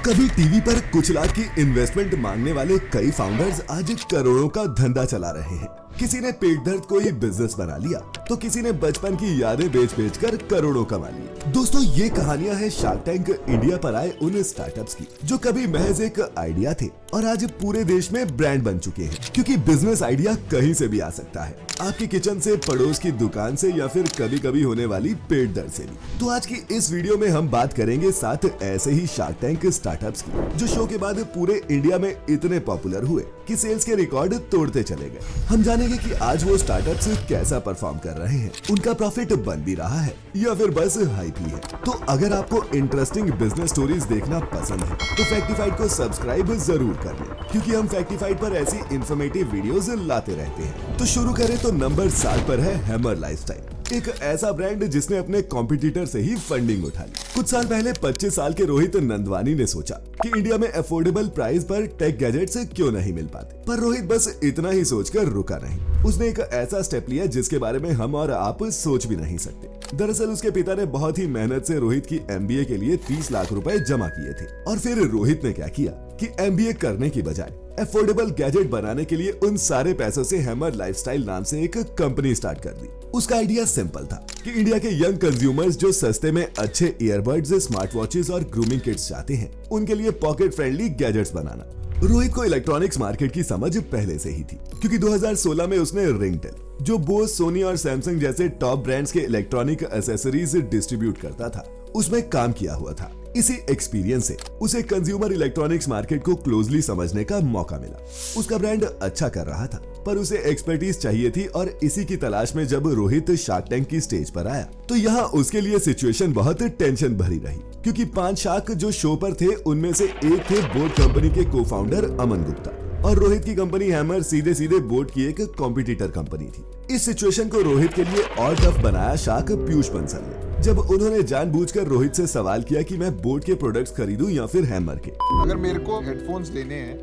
कभी टीवी पर कुछ लाख की इन्वेस्टमेंट मांगने वाले कई फाउंडर्स आज करोड़ों का धंधा चला रहे हैं। किसी ने पेट दर्द को ही बिजनेस बना लिया तो किसी ने बचपन की यादें बेच बेच कर करोड़ों कमा ली। दोस्तों, ये कहानियां हैं शार्क टैंक इंडिया पर आए उन स्टार्टअप्स की जो कभी महज एक आइडिया थे और आज पूरे देश में ब्रांड बन चुके हैं। क्योंकि बिजनेस आइडिया कहीं से भी आ सकता है, आपकी किचन से, पड़ोस की दुकान से या फिर कभी कभी होने वाली पेट दर्द से भी। तो आज की इस वीडियो में हम बात करेंगे 7 ऐसे ही शार्क टैंक स्टार्टअप्स की जो शो के बाद पूरे इंडिया में इतने पॉपुलर हुए कि सेल्स के रिकॉर्ड तोड़ते चले गए। हम जानेंगे कि आज वो स्टार्टअप्स कैसा परफॉर्म कर रहे हैं, उनका प्रॉफिट बन भी रहा है या फिर बस हाइप ही है। तो अगर आपको इंटरेस्टिंग बिजनेस स्टोरीज देखना पसंद है तो फैक्टिफाइड को सब्सक्राइब जरूर कर लें, क्योंकि हम फैक्टिफाइड पर ऐसी इंफॉर्मेटिव वीडियोस लाते रहते हैं। तो शुरू करें तो नंबर 7 पर है हैमर लाइफस्टाइल, एक ऐसा ब्रांड जिसने अपने कॉम्पिटिटर से ही फंडिंग उठा ली। कुछ साल पहले 25 साल के रोहित नंदवानी ने सोचा कि इंडिया में अफोर्डेबल प्राइस पर टेक गैजेट्स क्यों नहीं मिल पाते, पर रोहित बस इतना ही सोचकर रुका नहीं। उसने एक ऐसा स्टेप लिया जिसके बारे में हम और आप सोच भी नहीं सकते। दरअसल उसके पिता ने बहुत ही मेहनत से रोहित की MBA के लिए 30 लाख रुपए जमा किए थे। और फिर रोहित ने क्या किया कि MBA करने की बजाय अफोर्डेबल गैजेट बनाने के लिए उन सारे पैसों से हैमर लाइफस्टाइल नाम से एक कंपनी स्टार्ट कर दी। उसका आइडिया सिंपल था कि इंडिया के यंग कंज्यूमर्स जो सस्ते में अच्छे ईयरबड्स, स्मार्ट वॉचेस और ग्रूमिंग किट्स चाहते हैं, उनके लिए पॉकेट फ्रेंडली गैजेट्स बनाना। रोहित को इलेक्ट्रॉनिक्स मार्केट की समझ पहले से ही थी, क्योंकि 2016 में उसने रिंगटेल, जो बोस, सोनी और सैमसंग जैसे टॉप ब्रांड्स के इलेक्ट्रॉनिक एसेसरीज डिस्ट्रीब्यूट करता था, उसमें काम किया हुआ था। इसी एक्सपीरियंस से उसे कंज्यूमर इलेक्ट्रॉनिक्स मार्केट को क्लोजली समझने का मौका मिला। उसका ब्रांड अच्छा कर रहा था, पर उसे एक्सपर्टीज चाहिए थी और इसी की तलाश में जब रोहित शार्क टैंक की स्टेज पर आया तो यहाँ उसके लिए सिचुएशन बहुत टेंशन भरी रही, क्योंकि 5 शार्क जो शो पर थे उनमें से एक थे बोट कंपनी के को-फाउंडर अमन गुप्ता, और रोहित की कंपनी हैमर सीधे सीधे बोट की एक कॉम्पिटिटर कंपनी थी। इस सिचुएशन को रोहित के लिए और टफ बनाया शार्क पीयूष बंसल ने, जब उन्होंने जानबूझकर रोहित से सवाल किया कि मैं बोट के प्रोडक्ट्स खरीदूं या फिर हैमर के। अगर मेरे को हेडफोन्स लेने हैं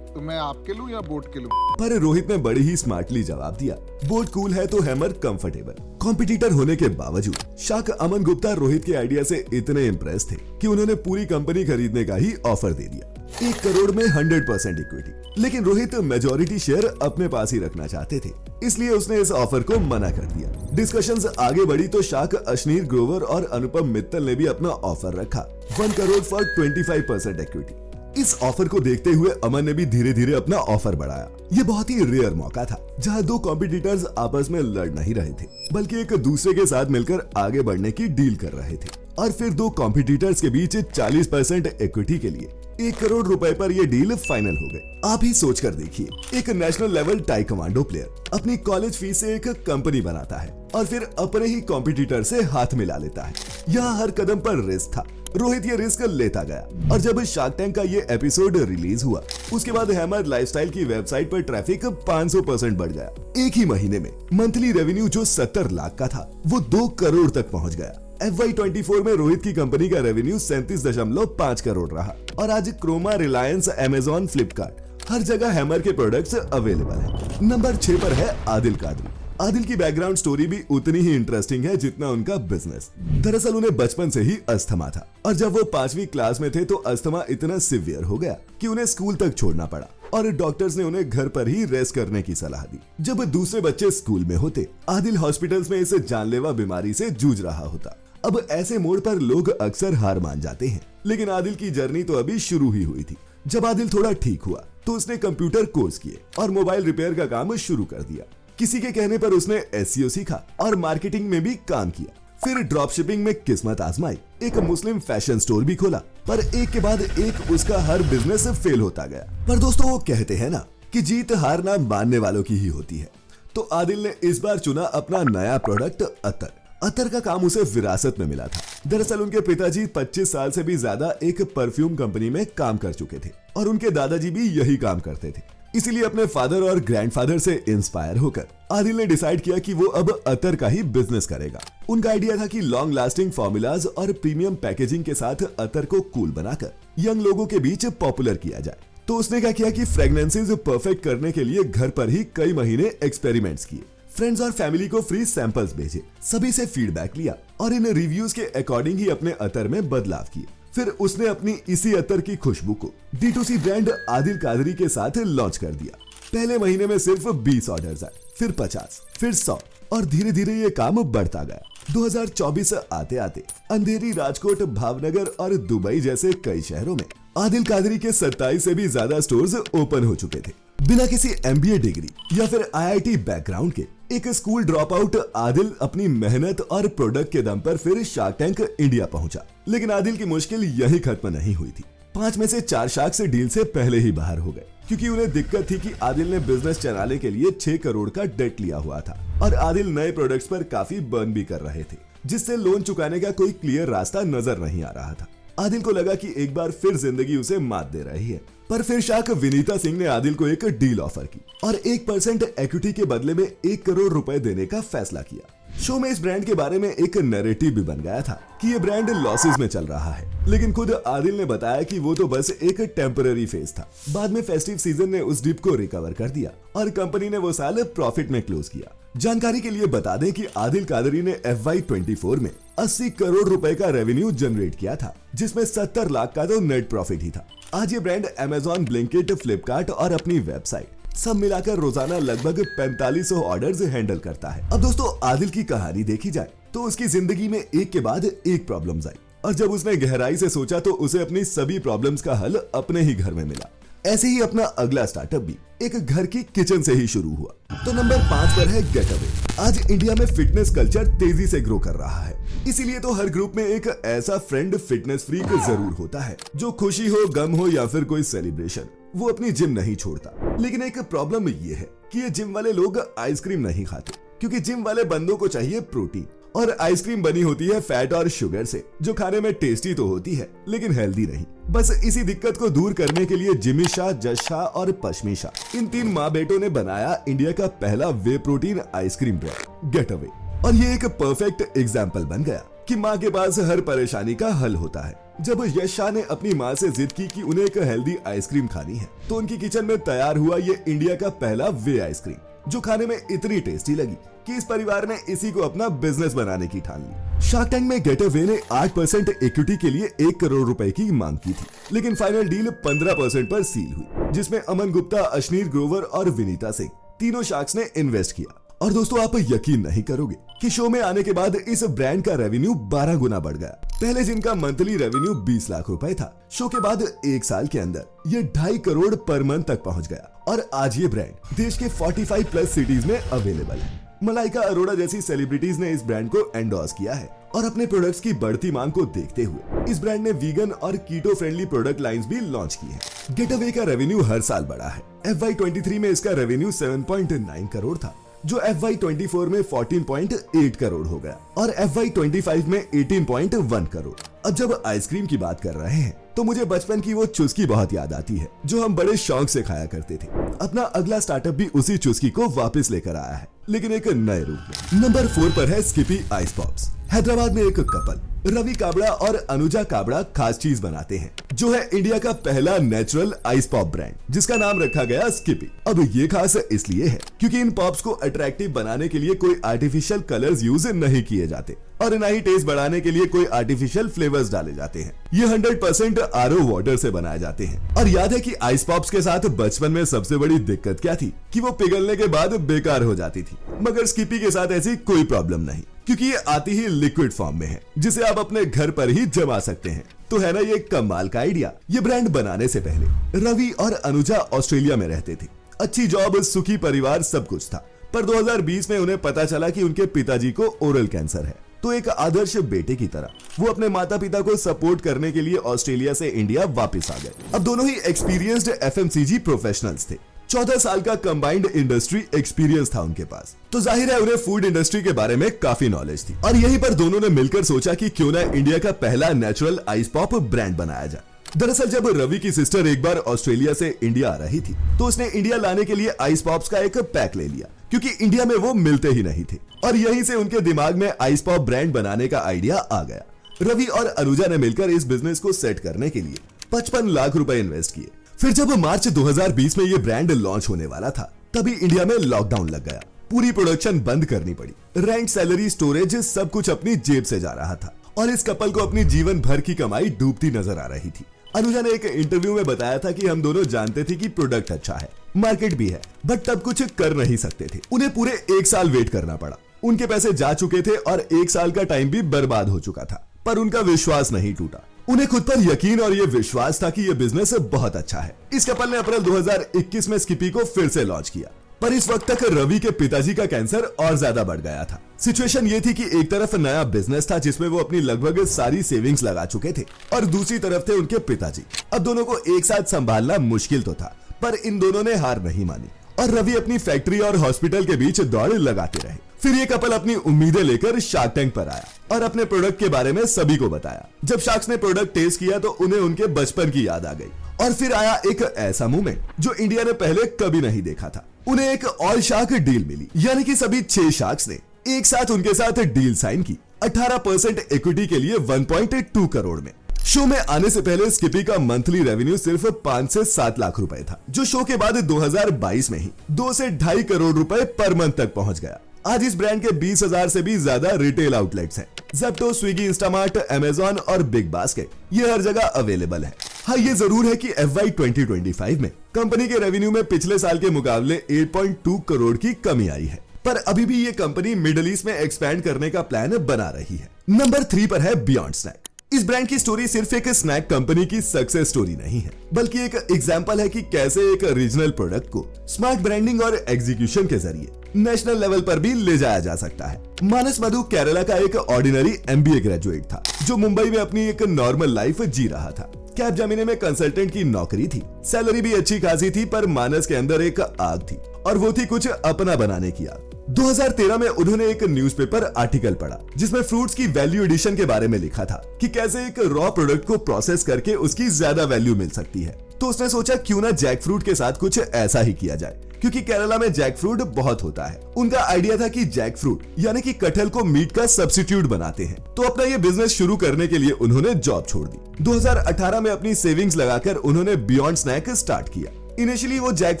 तो मैं आपके लूं या बोट के लूं? पर रोहित ने बड़ी ही स्मार्टली जवाब दिया, बोट कूल है तो हैमर कंफर्टेबल। कॉम्पिटिटर होने के बावजूद शार्क अमन गुप्ता रोहित के आइडिया से इतने इम्प्रेस थे कि उन्होंने पूरी कंपनी खरीदने का ही ऑफर दे दिया, 1 करोड़ में 100% इक्विटी। लेकिन रोहित मेजॉरिटी शेयर अपने पास ही रखना चाहते थे, इसलिए उसने इस ऑफर को मना कर दिया। डिस्कशंस आगे बढ़ी तो शार्क अश्नीर ग्रोवर और अनुपम मित्तल ने भी अपना ऑफर रखा, 1 करोड़ फॉर 25% इक्विटी। इस ऑफर को देखते हुए अमन ने भी धीरे धीरे अपना ऑफर बढ़ाया। ये बहुत ही रेयर मौका था जहां 2 कॉम्पिटिटर्स आपस में लड़ नहीं रहे थे, बल्कि एक दूसरे के साथ मिलकर आगे बढ़ने की डील कर रहे थे। और फिर 2 कॉम्पिटिटर्स के बीच 40% इक्विटी के लिए 1 करोड़ रुपए पर यह डील फाइनल हो गई। आप ही सोच कर देखिए, एक नेशनल लेवल टाइकवांडो प्लेयर अपनी कॉलेज फीस से एक कंपनी बनाता है और फिर अपने ही कॉम्पिटिटर से हाथ मिला लेता है। यहाँ हर कदम पर रिस्क था। रोहित ये रिस्क लेता गया और जब शार्क टैंक का ये एपिसोड रिलीज हुआ उसके बाद हैमर लाइफस्टाइल की वेबसाइट पर ट्रैफिक 500% बढ़ गया। एक ही महीने में मंथली रेवेन्यू जो 70 लाख का था वो 2 करोड़ तक पहुंच गया। FY24 में रोहित की कंपनी का रेवेन्यू 37.5 करोड़ रहा और आज क्रोमा, रिलायंस, अमेजॉन, फ्लिपकार्ट हर जगह हैमर के प्रोडक्ट्स अवेलेबल हैं। नंबर 6 पर है आदिल कादरी। आदिल की बैकग्राउंड स्टोरी भी उतनी ही इंटरेस्टिंग है जितना उनका बिजनेस। दरअसल उन्हें बचपन से ही अस्थमा था और जब वो 5वीं क्लास में थे तो अस्थमा इतना सिवियर हो गया कि उन्हें स्कूल तक छोड़ना पड़ा और डॉक्टर्स ने उन्हें घर पर ही रेस्ट करने की सलाह दी। जब दूसरे बच्चे स्कूल में होते, आदिल हॉस्पिटल्स में इस जानलेवा बीमारी से जूझ रहा होता। अब ऐसे मोड़ पर लोग अक्सर हार मान जाते हैं, लेकिन आदिल की जर्नी तो अभी शुरू ही हुई थी। जब आदिल थोड़ा ठीक हुआ तो उसने कंप्यूटर कोर्स किए और मोबाइल रिपेयर का काम शुरू कर दिया। किसी के कहने पर उसने SEO सीखा और मार्केटिंग में भी काम किया। फिर ड्रॉप शिपिंग में किस्मत आजमाई, एक मुस्लिम फैशन स्टोर भी खोला, पर एक के बाद एक उसका हर बिजनेस फेल होता गया। पर दोस्तों, वो कहते हैं ना कि जीत हार ना मानने वालों की ही होती है। तो आदिल ने इस बार चुना अपना नया प्रोडक्ट अतर। अतर का काम उसे विरासत में मिला था। दरअसल उनके पिताजी 25 साल से भी ज्यादा एक परफ्यूम कंपनी में काम कर चुके थे और उनके दादाजी भी यही काम करते थे। इसीलिए अपने फादर और ग्रैंडफादर से इंस्पायर होकर आदिल ने डिसाइड किया कि वो अब अतर का ही बिजनेस करेगा। उनका आइडिया था कि लॉन्ग लास्टिंग फॉर्मूलाज और प्रीमियम पैकेजिंग के साथ अतर को कूल बनाकर यंग लोगों के बीच पॉपुलर किया जाए। तो उसने क्या किया कि फ्रेग्रेंसेस परफेक्ट करने के लिए घर पर ही कई महीने एक्सपेरिमेंट्स किए, फ्रेंड्स और फैमिली को फ्री सैंपल्स भेजे, सभी से फीडबैक लिया और इन रिव्यूज के अकॉर्डिंग ही अपने अतर में बदलाव किए। फिर उसने अपनी इसी अत्तर की खुशबू को D2C ब्रांड आदिल कादरी के साथ लॉन्च कर दिया। पहले महीने में सिर्फ 20 ऑर्डर्स आए, फिर 50, फिर 100 और धीरे धीरे ये काम बढ़ता गया। 2024 आते आते अंधेरी, राजकोट, भावनगर और दुबई जैसे कई शहरों में आदिल कादरी के 27 से भी ज्यादा स्टोर्स ओपन हो चुके थे। बिना किसी MBA डिग्री या फिर IIT बैकग्राउंड के एक स्कूल ड्रॉप आउट आदिल अपनी मेहनत और प्रोडक्ट के दम पर फिर शार्क टैंक इंडिया पहुंचा। लेकिन आदिल की मुश्किल यही खत्म नहीं हुई थी। 5 में से 4 शार्क से डील से पहले ही बाहर हो गए, क्योंकि उन्हें दिक्कत थी कि आदिल ने बिजनेस चलाने के लिए 6 करोड़ का डेट लिया हुआ था और आदिल नए प्रोडक्ट्स पर काफी बर्न भी कर रहे थे, जिससे लोन चुकाने का कोई क्लियर रास्ता नजर नहीं आ रहा था। आदिल को लगा कि एक बार फिर जिंदगी उसे मात दे रही है, पर फिर शार्क विनीता सिंह ने आदिल को एक डील ऑफर की और 1% इक्विटी के बदले में 1 करोड़ रुपए देने का फैसला किया। शो में इस ब्रांड के बारे में एक नैरेटिव भी बन गया था कि ये ब्रांड लॉसेस में चल रहा है, लेकिन खुद आदिल ने बताया कि वो तो बस एक टेम्पररी फेज था। बाद में फेस्टिव सीजन ने उस डिप को रिकवर कर दिया और कंपनी ने वो साल प्रॉफिट में क्लोज किया। जानकारी के लिए बता दें कि आदिल कादरी ने FY24 में 80 करोड़ रुपए का रेवेन्यू जनरेट किया था, जिसमें 70 लाख का तो नेट प्रॉफिट ही था। आज ये ब्रांड Amazon, ब्लिंकिट, फ्लिपकार्ट और अपनी वेबसाइट सब मिलाकर रोजाना लगभग 4500 ऑर्डर्स हैंडल करता है। अब दोस्तों, आदिल की कहानी देखी जाए तो उसकी जिंदगी में एक के बाद एक प्रॉब्लम्स आई और जब उसने गहराई से सोचा तो उसे अपनी सभी प्रॉब्लम्स का हल अपने ही घर में मिला। ऐसे ही अपना अगला स्टार्टअप भी एक घर की किचन से ही शुरू हुआ। तो नंबर 5 पर है गेटअवे। आज इंडिया में फिटनेस कल्चर तेजी से ग्रो कर रहा है, इसीलिए तो हर ग्रुप में एक ऐसा फ्रेंड फिटनेस फ्रीक जरूर होता है जो खुशी हो, गम हो या फिर कोई सेलिब्रेशन, वो अपनी जिम नहीं छोड़ता। लेकिन एक प्रॉब्लम ये है कि ये जिम वाले लोग आइसक्रीम नहीं खाते, क्योंकि जिम वाले बंदों को चाहिए प्रोटीन और आइसक्रीम बनी होती है फैट और शुगर से, जो खाने में टेस्टी तो होती है लेकिन हेल्दी नहीं। बस इसी दिक्कत को दूर करने के लिए जिमी शाह, जश शाह और पश्मी शाह, इन 3 माँ बेटों ने बनाया इंडिया का पहला वे प्रोटीन आइसक्रीम ब्रांड गेटअवे। और ये एक परफेक्ट एग्जाम्पल बन गया कि माँ के पास हर परेशानी का हल होता है। जब यश शाह ने अपनी माँ से जिद की कि उन्हें एक हेल्दी आइसक्रीम खानी है, तो उनकी किचन में तैयार हुआ ये इंडिया का पहला वे आइसक्रीम, जो खाने में इतनी टेस्टी लगी कि इस परिवार ने इसी को अपना बिजनेस बनाने की ठान ली। शार्क टैंक में गेटअवे ने 8% इक्विटी के लिए 1 करोड़ रुपए की मांग की थी, लेकिन फाइनल डील 15% पर सील हुई, जिसमें अमन गुप्ता, अश्नीर ग्रोवर और विनीता सिंह, तीनों शार्क्स ने इन्वेस्ट किया। और दोस्तों, आप यकीन नहीं करोगे कि शो में आने के बाद इस ब्रांड का रेवेन्यू 12 गुना बढ़ गया। पहले जिनका मंथली रेवेन्यू 20 लाख रुपए था, शो के बाद 1 साल के अंदर ये 2.5 करोड़ पर मंथ तक पहुंच गया और आज ये ब्रांड देश के 45 प्लस सिटीज में अवेलेबल है। मलाइका अरोड़ा जैसी सेलिब्रिटीज ने इस ब्रांड को एंडोर्स किया है और अपने प्रोडक्ट्स की बढ़ती मांग को देखते हुए इस ब्रांड ने वीगन और कीटो फ्रेंडली प्रोडक्ट लाइंस भी लॉन्च की है। गेटअवे का रेवेन्यू हर साल बढ़ा है। FY23 में इसका रेवेन्यू 7.9 करोड़ था, जो FY24 में 14.8 करोड़ हो गया और FY25 में 18.1 करोड़। अब जब आइसक्रीम की बात कर रहे हैं तो मुझे बचपन की वो चुस्की बहुत याद आती है जो हम बड़े शौक से खाया करते थे। अपना अगला स्टार्टअप भी उसी चुस्की को वापस लेकर आया है, लेकिन एक नए रूप में। नंबर 4 पर है स्किपी आइस पॉप्स। हैदराबाद में एक कपल रवि काबड़ा और अनुजा काबड़ा खास चीज बनाते हैं, जो है इंडिया का पहला नेचुरल आइस पॉप ब्रांड, जिसका नाम रखा गया स्किपी। अब ये खास इसलिए है क्योंकि इन पॉप्स को अट्रैक्टिव बनाने के लिए कोई आर्टिफिशियल कलर्स यूज नहीं किए जाते और न ही टेस्ट बढ़ाने के लिए कोई आर्टिफिशियल फ्लेवर्स डाले जाते हैं। ये 100% RO वाटर से बनाए जाते हैं। और याद है कि आइस पॉप्स के साथ बचपन में सबसे बड़ी दिक्कत क्या थी कि वो पिघलने के बाद बेकार हो जाती थी, मगर स्किपी के साथ ऐसी कोई प्रॉब्लम नहीं, क्योंकि ये आती ही लिक्विड फॉर्म में है, जिसे आप अपने घर पर ही जमा सकते हैं। तो है ना ये कमाल का आइडिया। ये ब्रांड बनाने से पहले रवि और अनुजा ऑस्ट्रेलिया में रहते थे। अच्छी जॉब, सुखी परिवार, सब कुछ था, पर 2020 में उन्हें पता चला कि उनके पिताजी को ओरल कैंसर है। तो एक आदर्श बेटे की तरह वो अपने माता पिता को सपोर्ट करने के लिए ऑस्ट्रेलिया से इंडिया वापस आ गए। अब दोनों ही एक्सपीरियंस्ड FMCG प्रोफेशनल्स थे। 14 साल का कंबाइंड इंडस्ट्री एक्सपीरियंस था उनके पास, तो जाहिर है उन्हें फूड इंडस्ट्री के बारे में काफी नॉलेज थी। और यहीं पर दोनों ने मिलकर सोचा कि क्यों ना इंडिया का पहला नेचुरल आइस पॉप ब्रांड बनाया जाए। दरअसल जब रवि की सिस्टर एक बार ऑस्ट्रेलिया से इंडिया आ रही थी, तो उसने इंडिया लाने के लिए आइस पॉप्स का एक पैक ले लिया, क्योंकि इंडिया में वो मिलते ही नहीं थे। और यहीं से उनके दिमाग में आइस पॉप ब्रांड बनाने का आइडिया आ गया। रवि और अनुजा ने मिलकर इस बिजनेस को सेट करने के लिए 55 लाख रुपए इन्वेस्ट किए। फिर जब मार्च 2020 में ये ब्रांड लॉन्च होने वाला था, तभी इंडिया में लॉकडाउन लग गया। पूरी प्रोडक्शन बंद करनी पड़ी। रेंट, सैलरी, स्टोरेज सब कुछ अपनी जेब से जा रहा था और इस कपल को अपनी जीवन भर की कमाई डूबती नजर आ रही थी। अनुजा ने एक इंटरव्यू में बताया था कि हम दोनों जानते थे कि प्रोडक्ट अच्छा है, मार्केट भी है, बट तब कुछ कर नहीं सकते थे। उन्हें पूरे 1 साल वेट करना पड़ा। उनके पैसे जा चुके थे और 1 साल का टाइम भी बर्बाद हो चुका था, पर उनका विश्वास नहीं टूटा। उन्हें खुद पर यकीन और ये विश्वास था कि ये बिजनेस बहुत अच्छा है। इस कपल ने अप्रैल 2021 में स्किपी को फिर से लॉन्च किया, पर इस वक्त तक रवि के पिताजी का कैंसर और ज्यादा बढ़ गया था। सिचुएशन ये थी कि एक तरफ नया बिजनेस था जिसमें वो अपनी लगभग सारी सेविंग्स लगा चुके थे, और दूसरी तरफ थे उनके पिताजी। अब दोनों को एक साथ संभालना मुश्किल तो था, पर इन दोनों ने हार नहीं मानी और रवि अपनी फैक्ट्री और हॉस्पिटल के बीच दौड़ लगाते रहे। फिर ये कपल अपनी उम्मीदें लेकर शार्क टैंक पर आया और अपने प्रोडक्ट के बारे में सभी को बताया। जब शार्क्स ने प्रोडक्ट टेस्ट किया तो उन्हें उनके बचपन की याद आ गई, और फिर आया एक ऐसा मूवमेंट जो इंडिया ने पहले कभी नहीं देखा था। उन्हें एक ऑल शार्क डील मिली, यानी कि सभी 6 शार्क्स ने एक साथ उनके साथ डील साइन की 18% इक्विटी के लिए 1.2 करोड़ में। शो में आने से पहले स्किपी का मंथली रेवेन्यू सिर्फ 5 से 7 लाख रुपए था, जो शो के बाद 2022 में ही 2 से 2.5 करोड़ रुपए पर मंथ तक पहुंच गया। आज इस ब्रांड के 20,000 से भी ज्यादा रिटेल आउटलेट्स हैं। ज़ेप्टो, स्विगी, इंस्टामार्ट, अमेजॉन और बिग बास्केट ये हर जगह अवेलेबल है। हाँ, ये जरूर है कि FY 2025 में कंपनी के रेवेन्यू में पिछले साल के मुकाबले 8.2 करोड़ की कमी आई है, पर अभी भी ये कंपनी मिडिल ईस्ट में एक्सपैंड करने का प्लान बना रही है। नंबर 3 पर है बियॉन्ड स्नैक। इस ब्रांड की स्टोरी सिर्फ एक स्नैक कंपनी की सक्सेस स्टोरी नहीं है, बल्कि एक एग्जांपल है कि कैसे एक रीजनल प्रोडक्ट को स्मार्ट ब्रांडिंग और एग्जीक्यूशन के जरिए नेशनल लेवल पर भी ले जाया जा सकता है। मानस मधु केरला का एक ऑर्डिनरी MBA ग्रेजुएट था, जो मुंबई में अपनी एक नॉर्मल लाइफ जी रहा था। कैपजेमिनी में कंसल्टेंट की नौकरी थी, सैलरी भी अच्छी खासी थी, पर मानस के अंदर एक आग थी, और वो थी कुछ अपना बनाने की आग। 2013 में उन्होंने एक न्यूज़पेपर आर्टिकल पढ़ा जिसमें फ्रूट्स की वैल्यू एडिशन के बारे में लिखा था कि कैसे एक रॉ प्रोडक्ट को प्रोसेस करके उसकी ज्यादा वैल्यू मिल सकती है। तो उसने सोचा क्यों ना जैक फ्रूट के साथ कुछ ऐसा ही किया जाए, क्योंकि केरला में जैक फ्रूट बहुत होता है। उनका आइडिया था कि जैक फ्रूट यानी कि कटहल को मीट का सब्स्टिट्यूट बनाते हैं। तो अपना ये बिजनेस शुरू करने के लिए उन्होंने जॉब छोड़ दी। 2018 में अपनी सेविंग्स लगाकर उन्होंने बियॉन्ड स्नैक स्टार्ट किया। इनिशियली वो जैक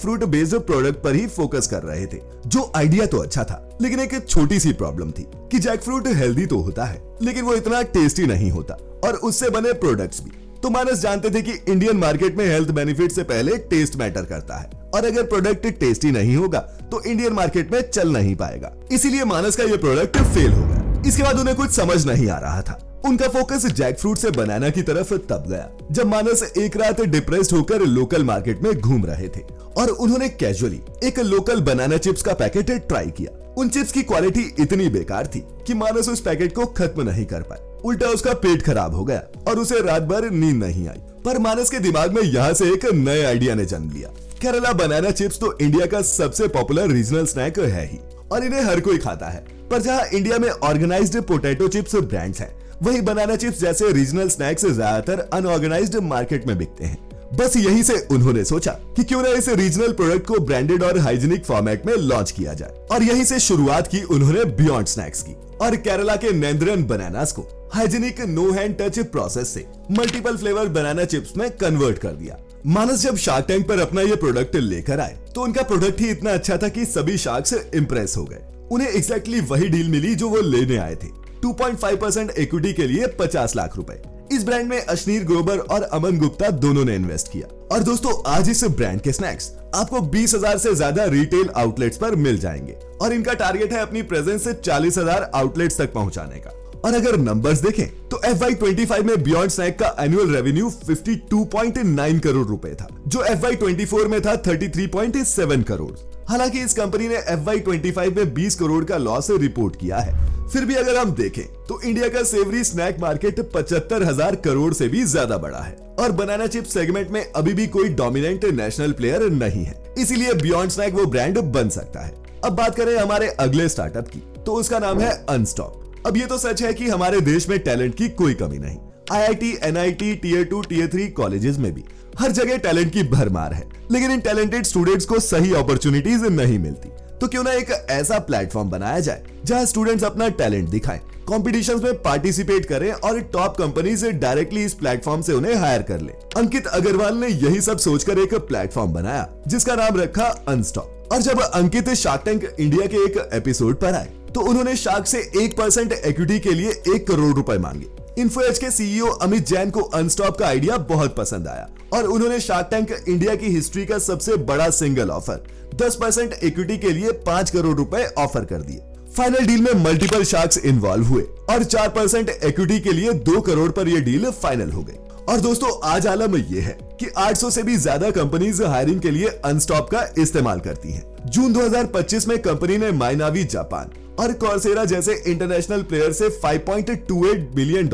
फ्रूट बेस्ड प्रोडक्ट पर ही फोकस कर रहे थे। जो आइडिया तो अच्छा था, लेकिन एक छोटी सी प्रॉब्लम थी कि जैक फ्रूट हेल्दी तो होता है, लेकिन वो इतना टेस्टी नहीं होता, और उससे बने प्रोडक्ट्स भी। तो मानस जानते थे कि इंडियन मार्केट में हेल्थ बेनिफिट से पहले टेस्ट मैटर करता है, और अगर प्रोडक्ट टेस्टी नहीं होगा तो इंडियन मार्केट में चल नहीं पाएगा। इसीलिए मानस का ये प्रोडक्ट फेल हो गया। इसके बाद उन्हें कुछ समझ नहीं आ रहा था। उनका फोकस जैक फ्रूट से बनाना की तरफ तब गया जब मानस एक रात डिप्रेस्ड होकर लोकल मार्केट में घूम रहे थे, और उन्होंने कैजुअली एक लोकल बनाना चिप्स का पैकेट ट्राई किया। उन चिप्स की क्वालिटी इतनी बेकार थी कि मानस उस पैकेट को खत्म नहीं कर पाए। उल्टा उसका पेट खराब हो गया और उसे रात भर नींद नहीं आई। पर मानस के दिमाग में यहाँ से एक नए आइडिया ने जन्म लिया। केरला बनाना चिप्स तो इंडिया का सबसे पॉपुलर रीजनल स्नैक है ही, और इन्हें हर कोई खाता है। पर जहाँ इंडिया में ऑर्गेनाइज्ड पोटैटो चिप्स ब्रांड्स हैं, वही बनाना चिप्स जैसे रीजनल स्नैक्स ज्यादातर अनऑर्गेनाइज्ड मार्केट में बिकते हैं। बस यहीं से उन्होंने सोचा कि क्यों ना इस रीजनल प्रोडक्ट को ब्रांडेड और हाइजीनिक फॉर्मेट में लॉन्च किया जाए, और यहीं से शुरुआत की उन्होंने बियॉन्ड स्नैक्स की, और केरला के नेंद्रन बनानास को hygienic no hand touch process से मल्टीपल फ्लेवर बनाना चिप्स में कन्वर्ट कर दिया। मानस जब शार्क टैंक पर अपना ये प्रोडक्ट लेकर आए तो उनका प्रोडक्ट ही इतना अच्छा था कि सभी शार्क्स इंप्रेस हो गए। उन्हें एग्जैक्टली वही डील मिली जो वो लेने आए थे, 2.5% इक्विटी के लिए 50 लाख रुपए। इस ब्रांड में अश्नीर ग्रोवर और अमन गुप्ता दोनों ने इन्वेस्ट किया। और दोस्तों, आज इस ब्रांड के स्नैक्स आपको 20,000 से ज्यादा रिटेल आउटलेट्स पर मिल जाएंगे, और इनका टारगेट है अपनी प्रेजेंस से 40,000 आउटलेट्स तक पहुंचाने का। और अगर नंबर्स देखें तो FY 25 में बियॉन्ड स्नैक का एनुअल रेवेन्यू 52.9 करोड़ रुपए था, जो FY 24 में था 33.7 करोड़। हालांकि इस कंपनी ने FY 25 में 20 करोड़ का लॉस रिपोर्ट किया है। फिर भी अगर हम देखें तो इंडिया का सेवरी स्नैक मार्केट 75,000 करोड़ से भी ज्यादा बड़ा है, और बनाना चिप्स सेगमेंट में अभी भी कोई डोमिनेंट नेशनल प्लेयर नहीं है। इसीलिए बियॉन्ड स्नैक वो ब्रांड बन सकता है। अब बात करें हमारे अगले स्टार्टअप की, तो उसका नाम है अनस्टॉप। अब ये तो सच है कि हमारे देश में टैलेंट की कोई कमी नहीं। IIT, NIT, Tier 2, Tier 3 colleges में भी हर जगह टैलेंट की भरमार है, लेकिन इन टैलेंटेड स्टूडेंट्स को सही अपॉर्चुनिटीज नहीं मिलती। तो क्यों ना एक ऐसा प्लेटफॉर्म बनाया जाए जहां स्टूडेंट्स अपना टैलेंट दिखाएं, कॉम्पिटिशंस में पार्टिसिपेट करें, और टॉप कंपनीज डायरेक्टली इस प्लेटफॉर्म से उन्हें हायर कर ले। अंकित अग्रवाल ने यही सब सोचकर एक प्लेटफॉर्म बनाया जिसका नाम रखा अनस्टॉप। और जब अंकित शार्क टैंक इंडिया के एक एपिसोड पर आए तो उन्होंने शार्क से 1% इक्विटी के लिए 1 करोड़ रुपए मांगे। इन्फो एज के सीईओ अमित जैन को अनस्टॉप का आइडिया बहुत पसंद आया और उन्होंने शार्क टैंक इंडिया की हिस्ट्री का सबसे बड़ा सिंगल ऑफर 10% इक्विटी के लिए 5 करोड़ रुपए ऑफर कर दिए। फाइनल डील में मल्टीपल शार्क्स इन्वॉल्व हुए और 4% इक्विटी के लिए 2 करोड़ पर यह डील फाइनल हो गई। और दोस्तों आज आलम ये है कि 800 से भी ज्यादा कंपनीज हायरिंग के लिए अनस्टॉप का इस्तेमाल करती हैं। जून 2025 में कंपनी ने माइनावी जापान और कॉर्सेरा जैसे इंटरनेशनल प्लेयर से $5.28 बिलियन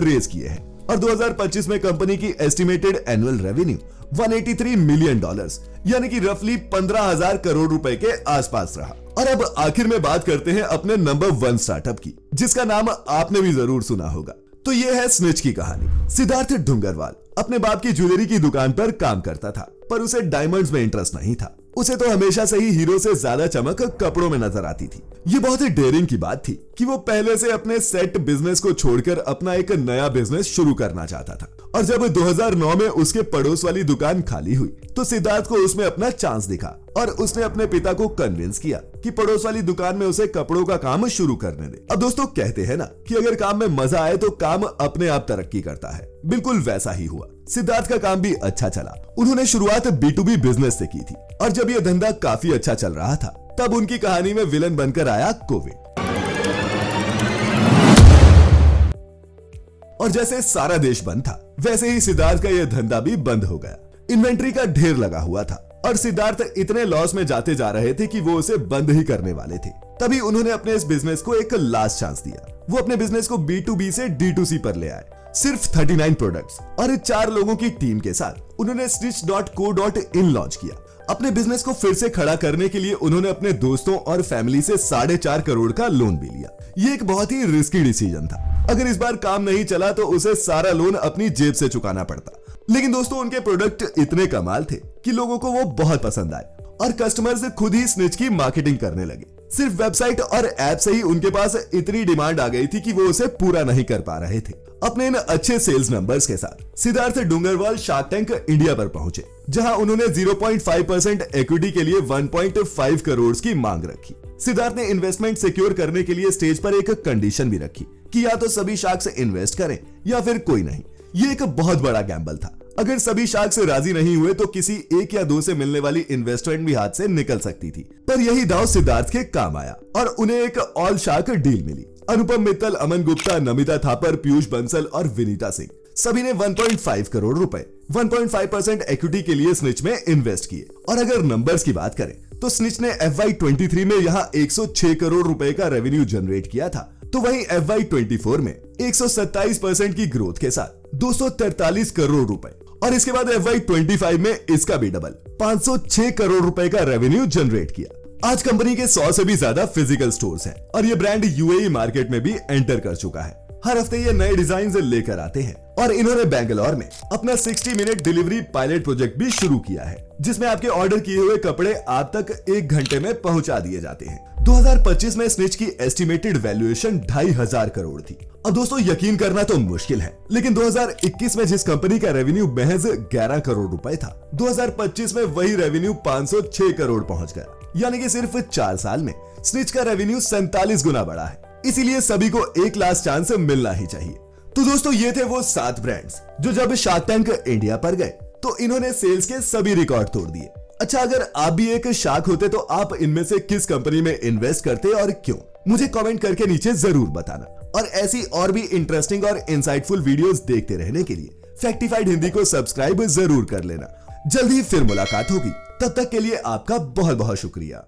रेज किए हैं और 2025 में कंपनी की एस्टिमेटेड एनुअल रेवेन्यू $183 मिलियन यानी कि रफली 15,000 करोड़ रुपए के आसपास रहा। और अब आखिर में बात करते हैं अपने नंबर 1 स्टार्टअप की, जिसका नाम आपने भी जरूर सुना होगा। तो ये है स्निच की कहानी। सिद्धार्थ डुंगरवाल अपने बाप की ज्वेलरी की दुकान पर काम करता था, पर उसे डायमंड्स में इंटरेस्ट नहीं था। उसे तो हमेशा से ही हीरो से ज्यादा चमक कपड़ों में नजर आती थी। ये बहुत ही डेयरिंग की बात थी कि वो पहले से अपने सेट बिजनेस को छोड़कर अपना एक नया बिजनेस शुरू करना चाहता था। और जब 2009 में उसके पड़ोस वाली दुकान खाली हुई तो सिद्धार्थ को उसमें अपना चांस दिखा और उसने अपने पिता को कन्विंस किया कि पड़ोस वाली दुकान में उसे कपड़ों का काम शुरू करने दे। अब दोस्तों कहते हैं ना कि अगर काम में मजा आए तो काम अपने आप तरक्की करता है। बिल्कुल वैसा ही हुआ। सिद्धार्थ का काम भी अच्छा चला। उन्होंने शुरुआत B2B बिजनेस से की थी और जब यह धंधा काफी अच्छा चल रहा था तब उनकी कहानी में विलन बनकर आया कोविड। और जैसे सारा देश बंद था वैसे ही सिद्धार्थ का यह धंधा भी बंद हो गया। इन्वेंट्री का ढेर लगा हुआ था और सिद्धार्थ इतने लॉस में जाते जा रहे थे कि वो उसे बंद ही करने वाले थे। तभी उन्होंने अपने इस बिजनेस को एक लास्ट चांस दिया। वो अपने बिजनेस को B2B से D2C पर ले आए। सिर्फ 39 प्रोडक्ट्स और 4 लोगों की टीम के साथ उन्होंने stitch.co.in लॉन्च किया। अपने बिजनेस को फिर से खड़ा करने के लिए उन्होंने अपने दोस्तों और फैमिली से 4.5 करोड़ का लोन भी लिया। ये एक बहुत ही रिस्की डिसीजन था। अगर इस बार काम नहीं चला तो उसे सारा लोन अपनी जेब से चुकाना पड़ता। लेकिन दोस्तों उनके प्रोडक्ट इतने कमाल थे कि लोगों को वो बहुत पसंद आए और कस्टमर्स खुद ही स्निच की मार्केटिंग करने लगे। सिर्फ वेबसाइट और ऐप से ही उनके पास इतनी डिमांड आ गई थी कि वो उसे पूरा नहीं कर पा रहे थे। अपने इन अच्छे सेल्स नंबर्स के साथ Siddharth Dungarwal shark tank India पर पहुंचे, जहां उन्होंने 0.5% इक्विटी के लिए 1.5 करोड़ की मांग रखी। सिद्धार्थ ने इन्वेस्टमेंट सिक्योर करने के लिए स्टेज पर एक कंडीशन भी रखी कि या तो सभी शार्क्स इन्वेस्ट करें या फिर कोई नहीं। ये एक बहुत बड़ा गैम्बल था। अगर सभी शार्क्स राजी नहीं हुए तो किसी 1 या 2 से मिलने वाली इन्वेस्टमेंट भी हाथ से निकल सकती थी। पर यही दांव सिद्धार्थ के काम आया और उन्हें एक ऑल शार्क डील मिली। अनुपम मित्तल, अमन गुप्ता, नमिता थापर, पीयूष बंसल और विनीता सिंह सभी ने 1.5 करोड़ रुपए 1.5% इक्विटी के लिए स्निच में इन्वेस्ट किए। और अगर नंबर्स की बात करें तो स्निच ने FY23 में यहाँ 106 करोड़ रुपए का रेवेन्यू जनरेट किया था, तो वहीं FY24 में 127% की ग्रोथ के साथ 243 करोड़ रुपए और इसके बाद FY25 में इसका भी डबल 506 करोड़ रुपए का रेवेन्यू जनरेट किया। आज कंपनी के 100 से भी ज्यादा फिजिकल स्टोर्स हैं और ये ब्रांड UAE मार्केट में भी एंटर कर चुका है। हर हफ्ते ये नए डिजाइन लेकर आते हैं और इन्होंने बेंगलोर में अपना 60 मिनट डिलीवरी पायलट प्रोजेक्ट भी शुरू किया है, जिसमें आपके ऑर्डर किए हुए कपड़े आप तक 1 घंटे में पहुंचा दिए जाते हैं। 2025 में स्निच की एस्टिमेटेड वैल्यूएशन 2,500 करोड़ थी। अब दोस्तों यकीन करना तो मुश्किल है, लेकिन 2021 में जिस कंपनी का रेवेन्यू महज 11 करोड़ रुपए था, 2025 में वही रेवेन्यू 506 करोड़ पहुंच गया। यानी कि सिर्फ 4 साल में स्निच का रेवेन्यू 47 गुना बढ़ा है। इसीलिए सभी को एक लास्ट चांस मिलना ही चाहिए। तो दोस्तों ये थे वो 7 ब्रांड्स जो जब शार्क टैंक इंडिया पर गए तो इन्होंने सेल्स के सभी रिकॉर्ड तोड़ दिए। अच्छा, अगर आप भी एक शार्क होते तो आप इनमें से किस कंपनी में इन्वेस्ट करते और क्यों? मुझे कमेंट करके नीचे जरूर बताना। और ऐसी और भी इंटरेस्टिंग और इंसाइटफुल वीडियोस देखते रहने के लिए फैक्टिफाइड हिंदी को सब्सक्राइब जरूर कर लेना। जल्दी फिर मुलाकात होगी, तब तक के लिए आपका बहुत बहुत शुक्रिया।